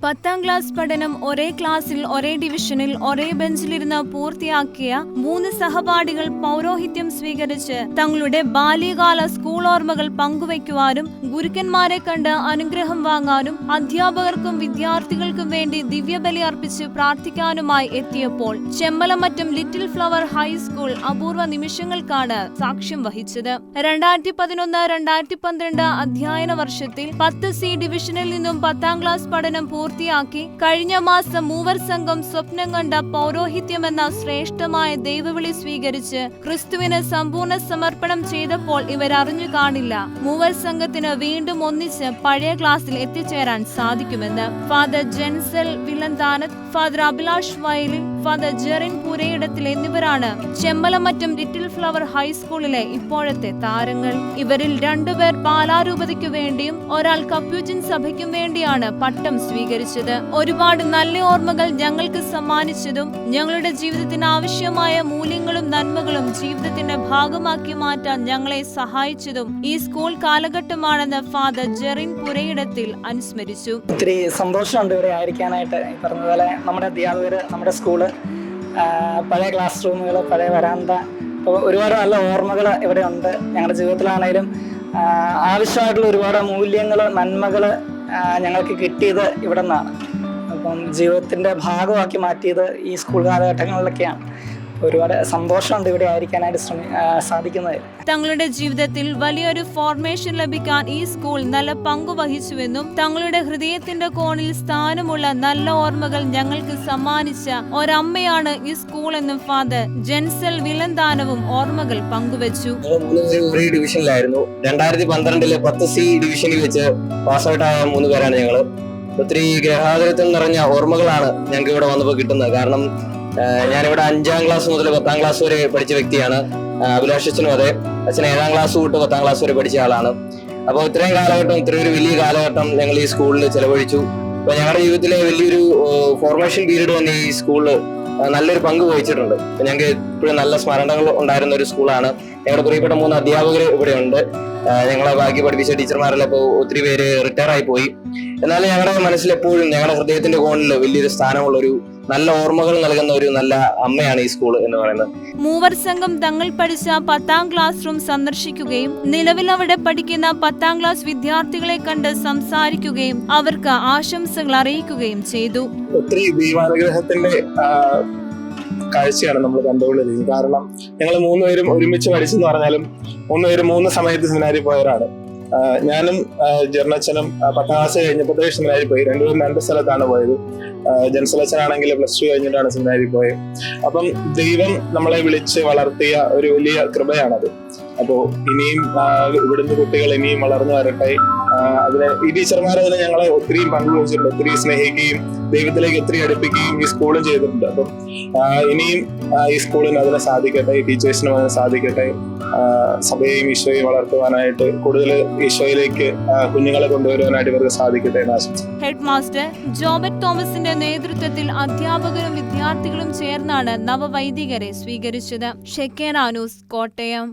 10ാം class പഠനം ഒരേ ക്ലാസ്സിൽ ഒരേ ഡിവിഷനിൽ ഒരേ ബെഞ്ചിലിരുന്ന് പൂർത്തിയാക്കിയ 3 സഹപാഠികൾ പൗരോഹിത്യം സ്വീകരിച്ച് തങ്ങളുടെ ബാല്യകാല സ്കൂൾ ഓർമ്മകൾ പങ്കുവയ്ക്കുവാനും ഗുരുക്കന്മാരെ കണ്ട് അനുഗ്രഹം വാങ്ങാനും അധ്യാപകർക്കും വിദ്യാർത്ഥികൾക്കും വേണ്ടി ദിവ്യബലി അർപ്പിച്ച് പ്രാർത്ഥിക്കാനുമായി എത്തിയപ്പോൾ ചെമ്മലമറ്റം ലിറ്റിൽ ഫ്ലവർ ഹൈസ്കൂൾ അപൂർവ നിമിഷങ്ങൾക്കാണ് സാക്ഷ്യം വഹിച്ചത്. 2011-2012 അധ്യയന വർഷത്തിൽ 10C ഡിവിഷനിൽ നിന്നും 10ാം ക്ലാസ് പഠനം പൂർത്തിയാക്കി കഴിഞ്ഞ മാസം മൂവർ സംഘം സ്വപ്നം കണ്ട പൗരോഹിത്യം എന്ന ശ്രേഷ്ഠമായ ദൈവവിളി സ്വീകരിച്ച് ക്രിസ്തുവിന് സമ്പൂർണ്ണ സമർപ്പണം ചെയ്തപ്പോൾ ഇവരറിഞ്ഞു കാണില്ല മൂവർ സംഘത്തിന് വീണ്ടും ഒന്നിച്ച് പഴയ ക്ലാസ്സിൽ എത്തിച്ചേരാൻ സാധിക്കുമെന്ന്. ഫാദർ ജെൻസൽ വിലന്താനത്ത്, ഫാദർ അഭിലാഷ് വയലിൽ, ഫാദർ ജെറിൻ പുരയിടത്തിൽ എന്നിവരാണ് ചെമ്മലമറ്റം ലിറ്റിൽ ഫ്ലവർ ഹൈസ്കൂളിലെ ഇപ്പോഴത്തെ താരങ്ങൾ. ഇവരിൽ 2 പേർ പാലാരൂപതയ്ക്കു വേണ്ടിയും ഒരാൾ കപ്യൂച്ചിൻ സഭയ്ക്കും വേണ്ടിയാണ് പട്ടം സ്വീകരിച്ചത്. ഒരുപാട് നല്ല ഓർമ്മകൾ ഞങ്ങൾക്ക് സമ്മാനിച്ചതും ഞങ്ങളുടെ ജീവിതത്തിന് ആവശ്യമായ മൂല്യങ്ങളും നന്മകളും ജീവിതത്തിന്റെ ഭാഗമാക്കി മാറ്റാൻ ഞങ്ങളെ സഹായിച്ചതും ഈ സ്കൂൾ കാലഘട്ടമാണെന്ന് ഫാദർ ജെറിൻ പുരയിടത്തിൽ അനുസ്മരിച്ചു. ഒത്തിരി സന്തോഷമുണ്ട് ഇവിടെ ആയിരിക്കാനായിട്ട്. പറഞ്ഞതുപോലെ നമ്മുടെ അധ്യാപകര്, നമ്മുടെ സ്കൂള്, പഴയ ക്ലാസ് റൂമുകൾ, പഴയ വരാന്ത, ഒരുപാട് നല്ല ഓർമ്മകൾ ഇവിടെ ഉണ്ട്. ഞങ്ങളുടെ ജീവിതത്തിലാണെങ്കിലും ആവശ്യമായിട്ടുള്ള ഒരുപാട് മൂല്യങ്ങൾ, നന്മകൾ ഞങ്ങൾക്ക് കിട്ടിയത് ഇവിടെ നിന്നാണ്. അപ്പം ജീവിതത്തിൻ്റെ ഭാഗമാക്കി മാറ്റിയത് ഈ സ്കൂൾ കാലഘട്ടങ്ങളിലൊക്കെയാണ്. ഒരുപാട് സന്തോഷമുണ്ട് ഇവിടെ ആയിരിക്കാനായിട്ട് സാധിക്കുന്നത്. തങ്ങളുടെ ജീവിതത്തിൽ വലിയൊരു ഫോർമേഷൻ ലഭിക്കാൻ ഈ സ്കൂൾ നല്ല പങ്കു വഹിച്ചുവെന്നും തങ്ങളുടെ ഹൃദയത്തിന്റെ കോണിൽ സ്ഥാനമുള്ള നല്ല ഓർമ്മകൾ ഞങ്ങൾക്ക് സമ്മാനിച്ച ഒരമ്മയാണ് ഈ സ്കൂൾ എന്നും ഫാദർ ജെൻസൽ വിലന്താനവും ഓർമ്മകൾ പങ്കുവച്ചു. ഒരേ ഡിവിഷനിലായിരുന്നു. 2012 10C ഡിവിഷനിൽ വെച്ച് പാസ് ഔട്ട് ആയ 3 പേരാണ് ഞങ്ങള്. ഒത്തിരി ഗ്രഹാതുരത്വം നിറഞ്ഞ ഓർമ്മകളാണ് ഞങ്ങൾക്ക് ഇവിടെ വന്നപ്പോൾ കിട്ടുന്നത്. കാരണം ഞാനിവിടെ 5ാം ക്ലാസ് മുതൽ 10ാം ക്ലാസ് വരെ പഠിച്ച വ്യക്തിയാണ്. അഭിലാഷ് അച്ഛനും അതെ. അച്ഛൻ 7ാം ക്ലാസ് തൊട്ട് 10ാം ക്ലാസ് വരെ പഠിച്ച ആളാണ്. അപ്പോൾ ഇത്രയും കാലഘട്ടം, ഇത്രയും ഒരു വലിയ കാലഘട്ടം ഞങ്ങൾ ഈ സ്കൂളിൽ ചെലവഴിച്ചു. അപ്പൊ ഞങ്ങളുടെ ജീവിതത്തിലെ വലിയൊരു ഫോർമേഷൻ പീരീഡ് തന്നെ ഈ സ്കൂളിൽ നല്ലൊരു പങ്ക് വഹിച്ചിട്ടുണ്ട്. ഞങ്ങൾക്ക് ഇപ്പോഴും നല്ല സ്മരണകൾ ഉണ്ടായിരുന്ന ഒരു സ്കൂളാണ്. ഞങ്ങളുടെ പ്രിയപ്പെട്ട 3 അധ്യാപകർ ഇവിടെ ഉണ്ട്. ഞങ്ങളെ ബാക്കി പഠിപ്പിച്ച ടീച്ചർമാരെല്ലാം ഇപ്പോൾ ഒത്തിരി പേര് റിട്ടയർ ആയി പോയി. എന്നാലും ഞങ്ങളുടെ മനസ്സിലെപ്പോഴും ഞങ്ങളുടെ ഹൃദയത്തിന്റെ കോണിൽ വലിയൊരു സ്ഥാനമുള്ള ഒരു നല്ല ഓർമ്മകൾ നൽകുന്ന ഒരു നല്ല അമ്മയാണ് ഈ സ്കൂൾ എന്ന് പറയുന്നത്. മൂവർ സംഘം തങ്ങൾ പഠിച്ച 10ാം ക്ലാസ് റൂം സന്ദർശിക്കുകയും നിലവിൽ അവിടെ പഠിക്കുന്ന 10ാം ക്ലാസ് വിദ്യാർത്ഥികളെ കണ്ട് സംസാരിക്കുകയും അവർക്ക് ആശംസകൾ അറിയിക്കുകയും ചെയ്തു. ഒത്തിരി ദൈവാനുഗ്രഹത്തിന്റെ കാഴ്ചയാണ് നമ്മൾ കണ്ടുകൊണ്ടിരിക്കുന്നത്. കാരണം ഞങ്ങൾ 3 പേരും ഒരുമിച്ച് പഠിച്ചെന്ന് പറഞ്ഞാലും 3 പേരും 3 സമയത്ത് സെമിനാരിൽ പോയവരാണ്. ഞാനും ജെറിനച്ഛനും 10ാം ക്ലാസ് കഴിഞ്ഞപ്പോൾ സെമിനാരിൽ പോയി. 2 പേരും 2 സ്ഥലത്താണ് പോയത്. ജെൻസലച്ഛനാണെങ്കിൽ +2 കഴിഞ്ഞിട്ടാണ് സെമിനാരിൽ പോയത്. അപ്പം ദൈവം നമ്മളെ വിളിച്ച് വളർത്തിയ ഒരു വലിയ കൃപയാണത്. അപ്പോൾ ഇനിയും ഇവിടുന്ന് കുട്ടികൾ ഇനിയും വളർന്നു വരട്ടെ. അതിന് ഈ ടീച്ചർമാരതിന് ഞങ്ങളെ ഒത്തിരി പങ്കുവച്ചിട്ടുണ്ട്. ഒത്തിരി സ്നേഹിക്കുകയും ദൈവത്തിലേക്ക് ഒത്തിരി അടുപ്പിക്കുകയും ഈ സ്കൂളും ചെയ്തിട്ടുണ്ട്. അപ്പം ഇനിയും ഈ സ്കൂളിന് അതിനെ സാധിക്കട്ടെ, ഈ ടീച്ചേഴ്സിനും അതിനെ സാധിക്കട്ടെ. സഭയെയും ഈശോയെയും വളർത്തുവാനായിട്ട് കൂടുതൽ ഈശോയിലേക്ക് കുഞ്ഞുങ്ങളെ കൊണ്ടുവരുവാനായിട്ട് ഇവർക്ക് സാധിക്കട്ടെ എന്ന് ആശംസിക്കുന്നു. ഹെഡ് മാസ്റ്റർ ജോബറ്റ് തോമസിന്റെ നേതൃത്വത്തിൽ അധ്യാപകരും വിദ്യാർത്ഥികളും ചേർന്നാണ് നവവൈദികരെ സ്വീകരിച്ചത്. ഷെക്കേന ന്യൂസ്, കോട്ടയം.